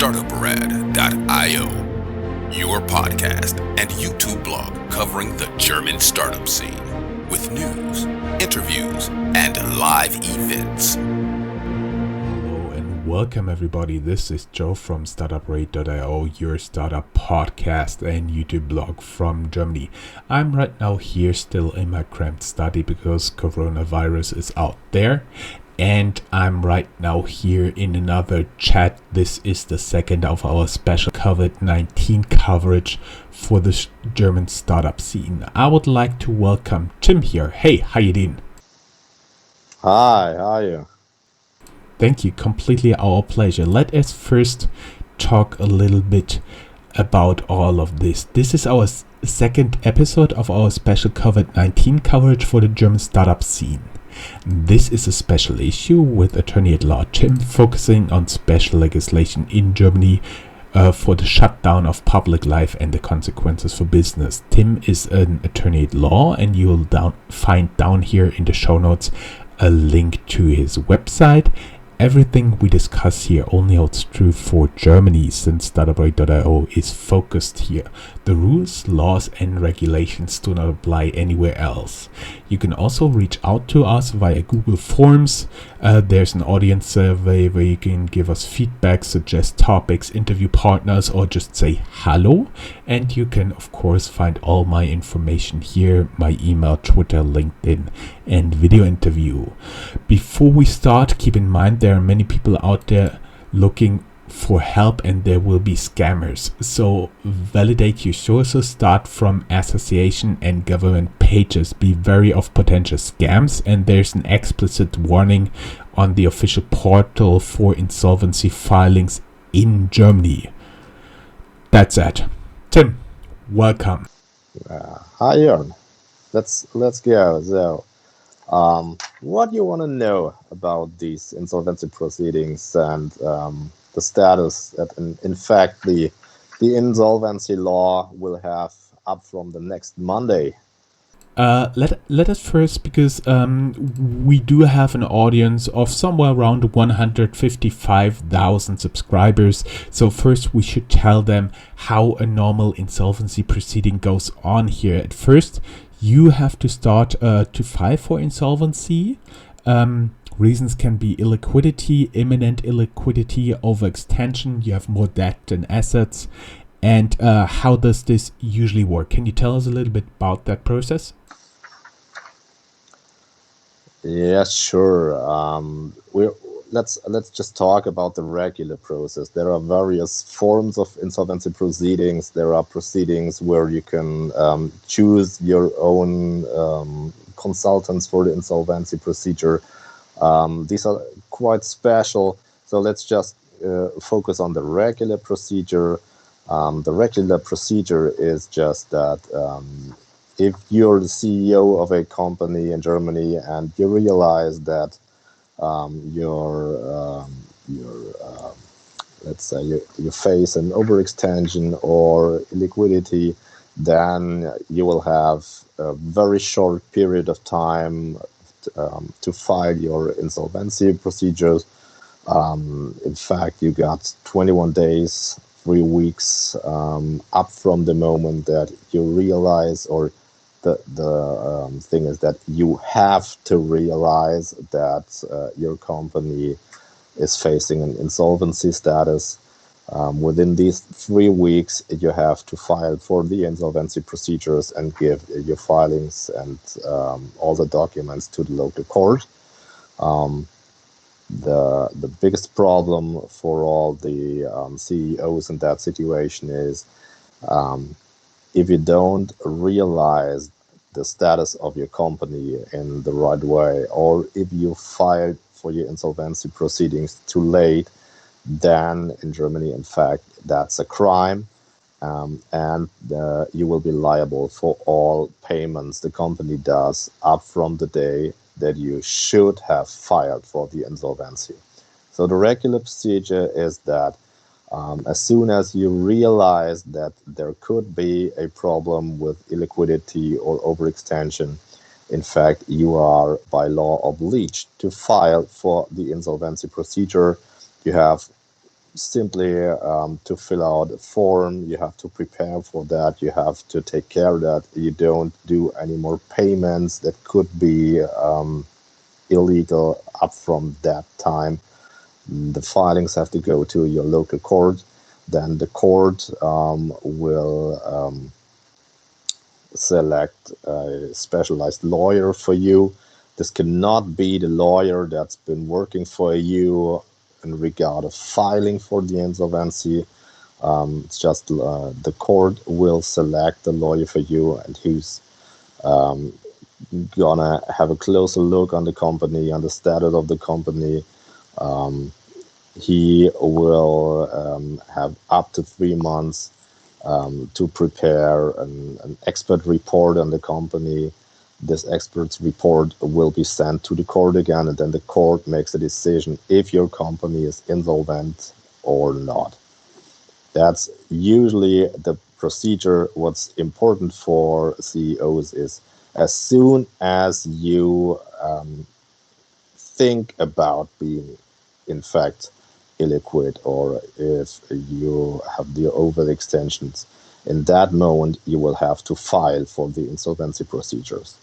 Startuprad.io, your podcast and YouTube blog covering the German startup scene with news, interviews, and live events. Hello and welcome everybody. This is Joe from Startuprad.io, your startup podcast and YouTube blog from Germany. I'm right now here still in my cramped study because coronavirus is out there. And I'm right now here in another chat. This is the second of our special Covid-19 coverage for the German startup scene. I would like to welcome Tim here. Hey, how you doing? Hi, how are you? Thank you. Completely our pleasure. Let us first talk a little bit about all of this. This is our second episode of our special Covid-19 coverage for the German startup scene. This is a special issue with attorney at law Tim focusing on special legislation in Germany for the shutdown of public life and the consequences for business. Tim is an attorney at law, and you will find down here in the show notes a link to his website. Everything we discuss here only holds true for Germany, since Startuprad.io is focused here. The rules, laws, and regulations do not apply anywhere else. You can also reach out to us via Google Forms. There's an audience survey where you can give us feedback, suggest topics, interview partners, or just say hello. And you can, of course, find all my information here, my email, Twitter, LinkedIn, and video interview. Before we start, keep in mind there are many people out there looking for help and there will be scammers. So validate your sources, start from association and government pages. Be wary of potential scams, and there's an explicit warning on the official portal for insolvency filings in Germany. That's it. Tim, welcome. Hi, Jörn. Let's go. So, what do you want to know about these insolvency proceedings and the status that, in fact, the insolvency law will have up from the next Monday? Let us first, because we do have an audience of somewhere around 155,000 subscribers. So first we should tell them how a normal insolvency proceeding goes on here. At first, you have to start to file for insolvency. Reasons can be illiquidity, imminent illiquidity, overextension, you have more debt than assets. And how does this usually work? Can you tell us a little bit about that process? Yeah, sure. Let's just talk about the regular process. There are various forms of insolvency proceedings. There are proceedings where you can choose your own consultants for the insolvency procedure. These are quite special. So let's just focus on the regular procedure. The regular procedure is just that if you're the CEO of a company in Germany and you realize that let's say you face an overextension or illiquidity, then you will have a very short period of time to file your insolvency procedures. In fact, you got 21 days, 3 weeks up from the moment that you realize, or the thing is that you have to realize that your company is facing an insolvency status. Within these 3 weeks, you have to file for the insolvency procedures and give your filings and all the documents to the local court. The biggest problem for all the CEOs in that situation is if you don't realize the status of your company in the right way, or if you filed for your insolvency proceedings too late, then in Germany, in fact, that's a crime, and you will be liable for all payments the company does up from the day that you should have filed for the insolvency. So the regular procedure is that as soon as you realize that there could be a problem with illiquidity or overextension, in fact, you are by law obliged to file for the insolvency procedure. You have simply to fill out a form. You have to prepare for that. You have to take care that you don't do any more payments that could be illegal up from that time. The filings have to go to your local court. Then the court will select a specialized lawyer for you. This cannot be the lawyer that's been working for you in regard of filing for the insolvency. It's just the court will select the lawyer for you, and who's gonna have a closer look on the company, on the status of the company. He will have up to 3 months to prepare an expert report on the company. This expert's report will be sent to the court again, and then the court makes a decision if your company is insolvent or not. That's usually the procedure. What's important for CEOs is as soon as you think about being, in fact, illiquid, or if you have the overextensions, in that moment you will have to file for the insolvency procedures.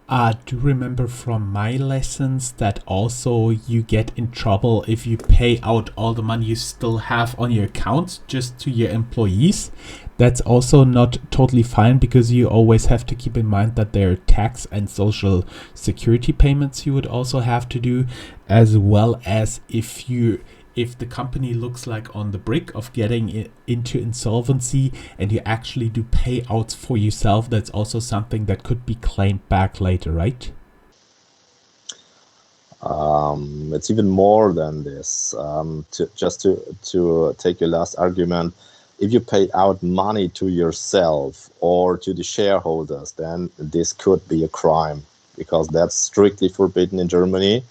I do remember from my lessons that also you get in trouble if you pay out all the money you still have on your account just to your employees. That's also not totally fine, because you always have to keep in mind that there are tax and social security payments you would also have to do, as well as if the company looks like on the brink of getting into insolvency and you actually do payouts for yourself, that's also something that could be claimed back later, right? It's even more than this. To take your last argument, if you pay out money to yourself or to the shareholders, then this could be a crime, because that's strictly forbidden in Germany.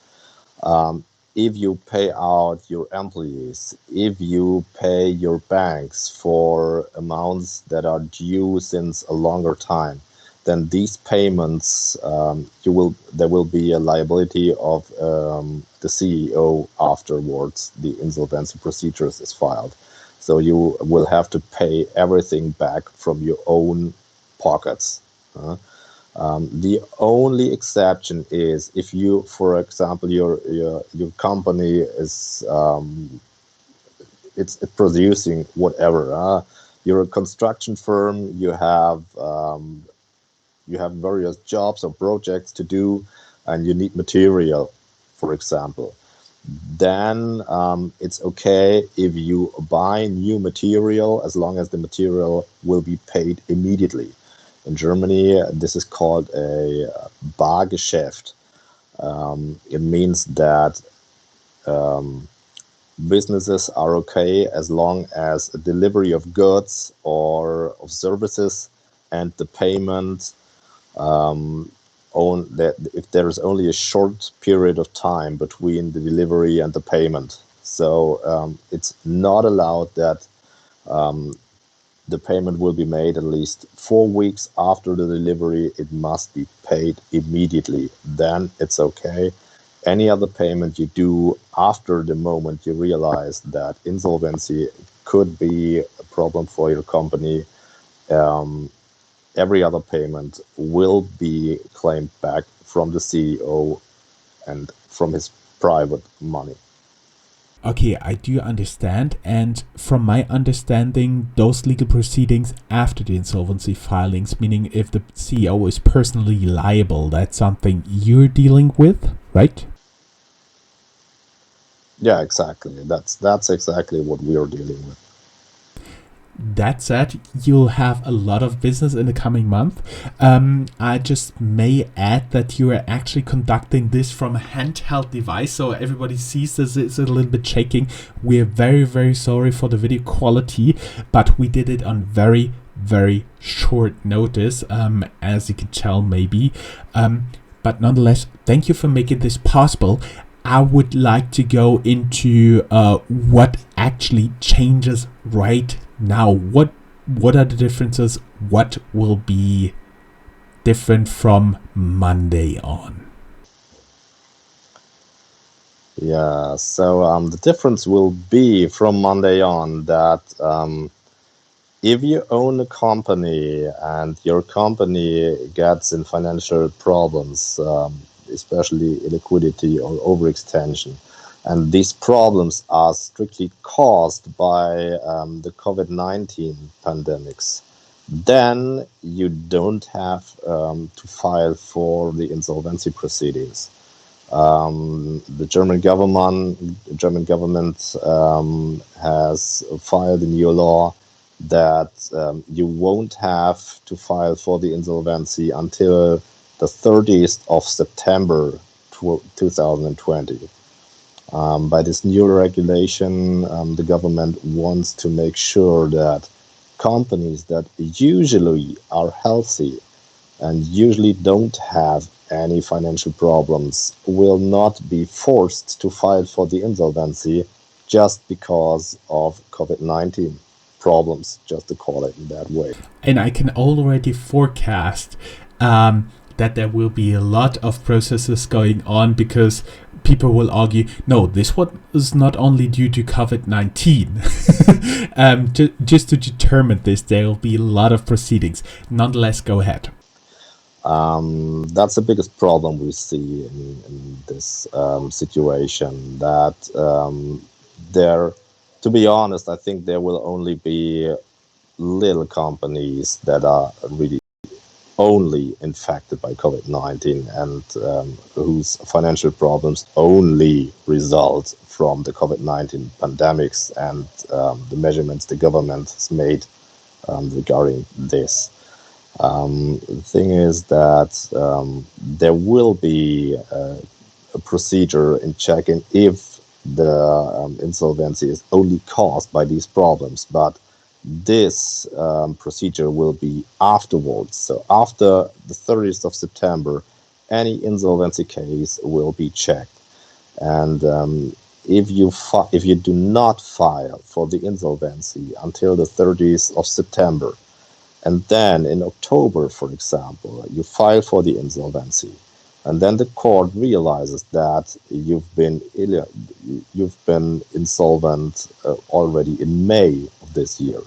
If you pay out your employees, if you pay your banks for amounts that are due since a longer time, then these payments, there will be a liability of the CEO afterwards. The insolvency procedures is filed, so you will have to pay everything back from your own pockets. The only exception is if you, for example, your company is it's producing whatever. You're a construction firm. You have various jobs or projects to do, and you need material, for example. Then it's okay if you buy new material, as long as the material will be paid immediately. In Germany, this is called a Bargeschäft. It means that businesses are okay as long as a delivery of goods or of services and the payment, that if there is only a short period of time between the delivery and the payment. So it's not allowed that the payment will be made at least 4 weeks after the delivery. It must be paid immediately. Then it's okay. Any other payment you do after the moment you realize that insolvency could be a problem for your company, every other payment will be claimed back from the CEO and from his private money. Okay, I do understand. And from my understanding, those legal proceedings after the insolvency filings, meaning if the CEO is personally liable, that's something you're dealing with, right? Yeah, exactly. That's exactly what we are dealing with. That said, you'll have a lot of business in the coming month. I just may add that you are actually conducting this from a handheld device, so everybody sees this. It's a little bit shaking. We're very, very sorry for the video quality, but we did it on very, very short notice, as you can tell, maybe. But nonetheless, thank you for making this possible. I would like to go into what actually changes right now. What are the differences? What will be different from Monday on? Yeah, so the difference will be from Monday on that if you own a company and your company gets in financial problems, especially liquidity or overextension, and these problems are strictly caused by the COVID-19 pandemics, then you don't have to file for the insolvency proceedings. The German government has filed a new law that you won't have to file for the insolvency until the 30th of September 2020. By this new regulation, the government wants to make sure that companies that usually are healthy and usually don't have any financial problems will not be forced to file for the insolvency just because of COVID-19 problems, just to call it in that way. And I can already forecast that there will be a lot of processes going on, because people will argue, no, this was not only due to COVID-19. Just to determine this, there will be a lot of proceedings. Nonetheless, go ahead. That's the biggest problem we see in this situation. That there, to be honest, I think there will only be little companies that are really only infected by COVID-19 and whose financial problems only result from the COVID-19 pandemics and the measurements the government has made regarding this. The thing is that there will be a procedure in checking if the insolvency is only caused by these problems, but this procedure will be afterwards. So after the 30th of September, any insolvency case will be checked. And if you do not file for the insolvency until the 30th of September, and then in October, for example, you file for the insolvency, and then the court realizes that you've been insolvent already in May of this year,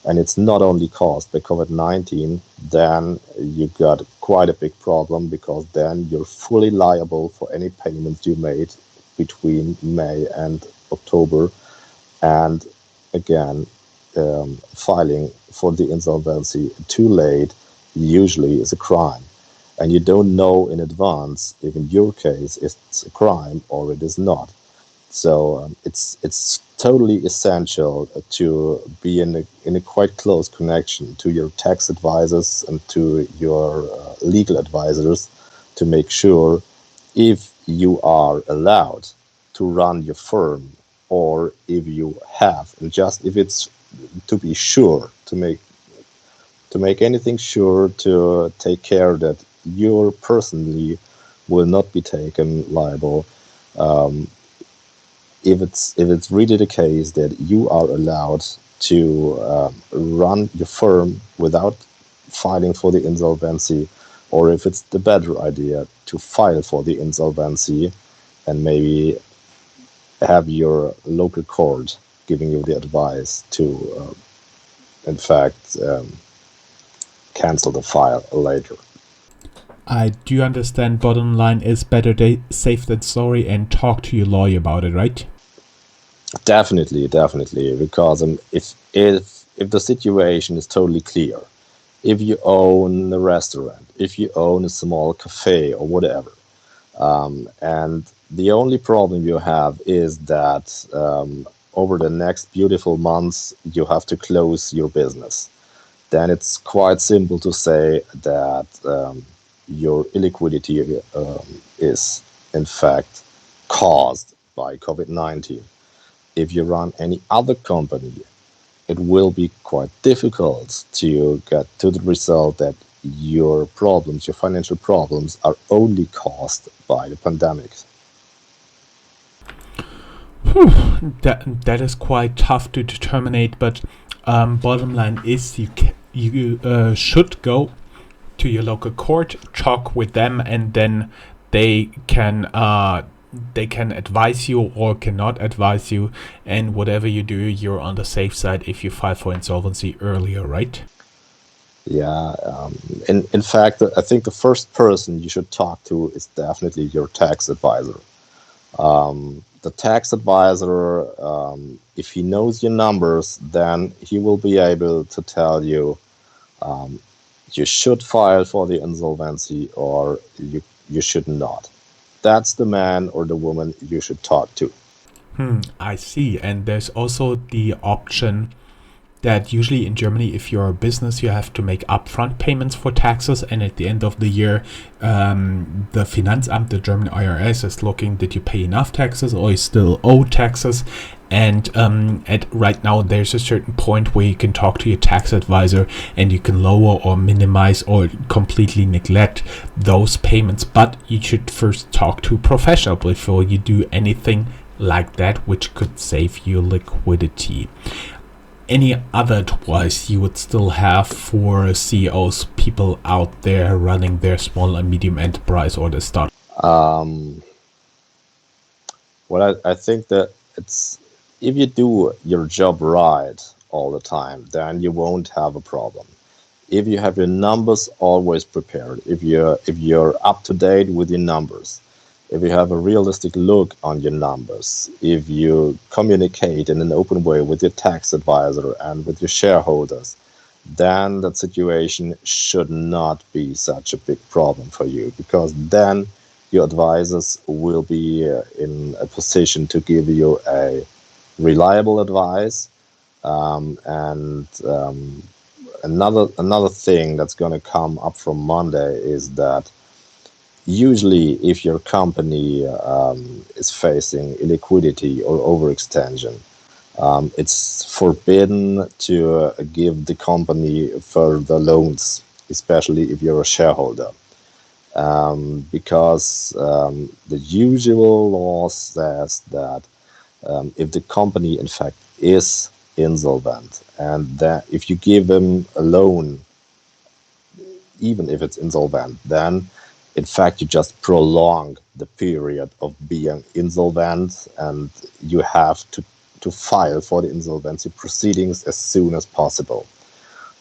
and it's not only caused by COVID-19, then you got quite a big problem, because then you're fully liable for any payments you made between May and October. And again, filing for the insolvency too late usually is a crime. And you don't know in advance if in your case it's a crime or it is not. So it's totally essential to be in a quite close connection to your tax advisors and to your legal advisors to make sure if you are allowed to run your firm, or if you have, and just if it's to be sure, to make anything sure, to take care that you personally will not be taken liable. um, if it's really the case that you are allowed to run your firm without filing for the insolvency, or if it's the better idea to file for the insolvency and maybe have your local court giving you the advice to, in fact, cancel the file later. I do understand bottom line is better safe than sorry, and talk to your lawyer about it, right? Definitely, definitely, because if the situation is totally clear, if you own a restaurant, if you own a small cafe or whatever, and the only problem you have is that over the next beautiful months you have to close your business, then it's quite simple to say that your illiquidity is in fact caused by COVID-19. If you run any other company, it will be quite difficult to get to the result that your problems, your financial problems, are only caused by the pandemic. That is quite tough to determine, but bottom line is you should go to your local court, talk with them, and then they can they can advise you or cannot advise you, and whatever you do, you're on the safe side if you file for insolvency earlier, right? Yeah. In fact, I think the first person you should talk to is definitely your tax advisor. The tax advisor, if he knows your numbers, then he will be able to tell you you should file for the insolvency or you should not. That's the man or the woman you should talk to. I see. And there's also the option that usually in Germany, if you're a business, you have to make upfront payments for taxes, and at the end of the year, the Finanzamt, the German IRS, is looking, did you pay enough taxes or you still owe taxes? And at right now, there's a certain point where you can talk to your tax advisor and you can lower or minimize or completely neglect those payments. But you should first talk to a professional before you do anything like that, which could save you liquidity. Any other advice you would still have for CEOs, people out there running their small and medium enterprise or the startup? Well, I think that it's if you do your job right all the time, then you won't have a problem. If you have your numbers always prepared, if you're up to date with your numbers, if you have a realistic look on your numbers, if you communicate in an open way with your tax advisor and with your shareholders, then that situation should not be such a big problem for you, because then your advisors will be in a position to give you a reliable advice. And another thing that's going to come up from Monday is that usually if your company is facing illiquidity or overextension, it's forbidden to give the company further loans, especially if you're a shareholder, because the usual law says that if the company in fact is insolvent, and that if you give them a loan, even if it's insolvent, then in fact you just prolong the period of being insolvent, and you have to file for the insolvency proceedings as soon as possible.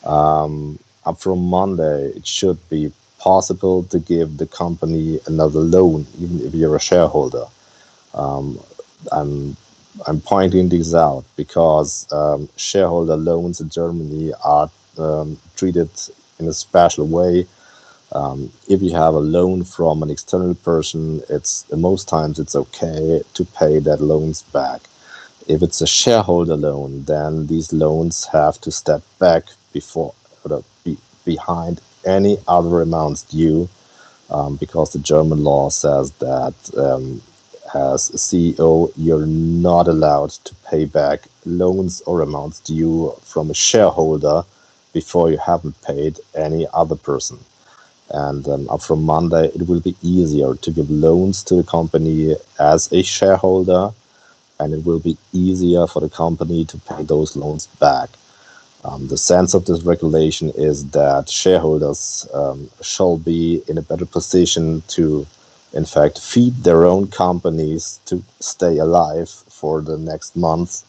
Up from Monday, it should be possible to give the company another loan, even if you're a shareholder. Um, I'm I'm pointing this out because shareholder loans in Germany are treated in a special way. If you have a loan from an external person, it's most times it's okay to pay that loans back. If it's a shareholder loan, then these loans have to step back before behind any other amounts due, because the German law says that as a CEO, you're not allowed to pay back loans or amounts due from a shareholder before you haven't paid any other person. And up from Monday, it will be easier to give loans to the company as a shareholder, and it will be easier for the company to pay those loans back. The sense of this regulation is that shareholders shall be in a better position to, in fact, feed their own companies to stay alive for the next months,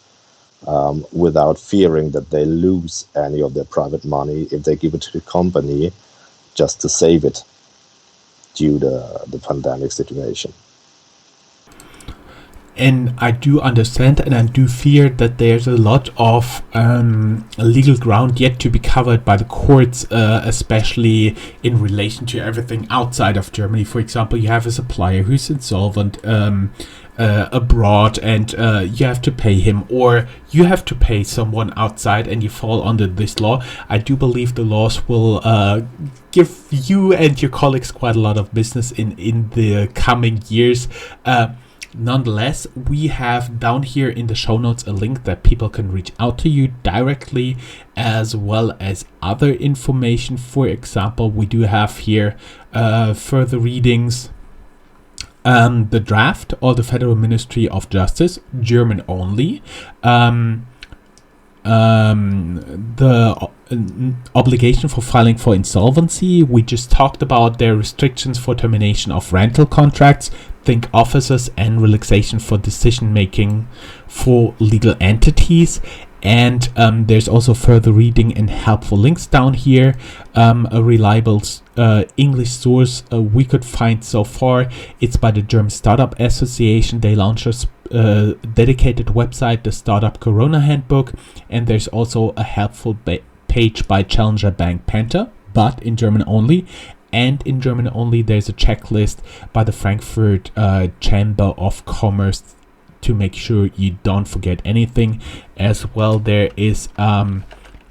without fearing that they lose any of their private money if they give it to the company just to save it due to the pandemic situation. And I do understand and I do fear that there's a lot of legal ground yet to be covered by the courts, especially in relation to everything outside of Germany. For example, you have a supplier who's insolvent abroad, and you have to pay him, or you have to pay someone outside and you fall under this law. I do believe the laws will give you and your colleagues quite a lot of business in the coming years. Nonetheless, we have down here in the show notes a link that people can reach out to you directly, as well as other information. For example, we do have here further readings. The draft or the Federal Ministry of Justice, German only. The obligation for filing for insolvency. We just talked about their restrictions for termination of rental contracts. think officers and relaxation for decision making for legal entities. And there's also further reading and helpful links down here. A reliable English source we could find so far, it's by the German Startup Association. They launched a dedicated website, the Startup Corona Handbook, and there's also a helpful page by Challenger Bank Panther, but in German only. And in German only, there's a checklist by the Frankfurt Chamber of Commerce to make sure you don't forget anything. As well, there is an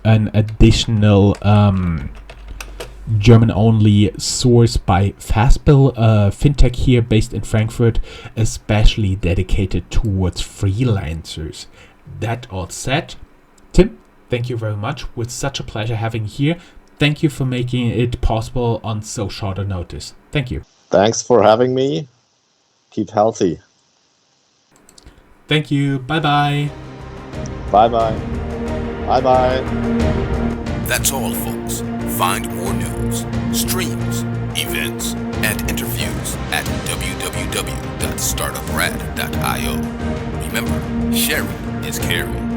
additional German-only source by Fastbill, fintech here based in Frankfurt, especially dedicated towards freelancers. That all said, Tim, thank you very much. It was such a pleasure having you here. Thank you for making it possible on so short a notice. Thank you. Thanks for having me. Keep healthy. Thank you. Bye-bye. Bye-bye. Bye-bye. That's all, folks. Find more news, streams, events, and interviews at www.startuprad.io. Remember, sharing is caring.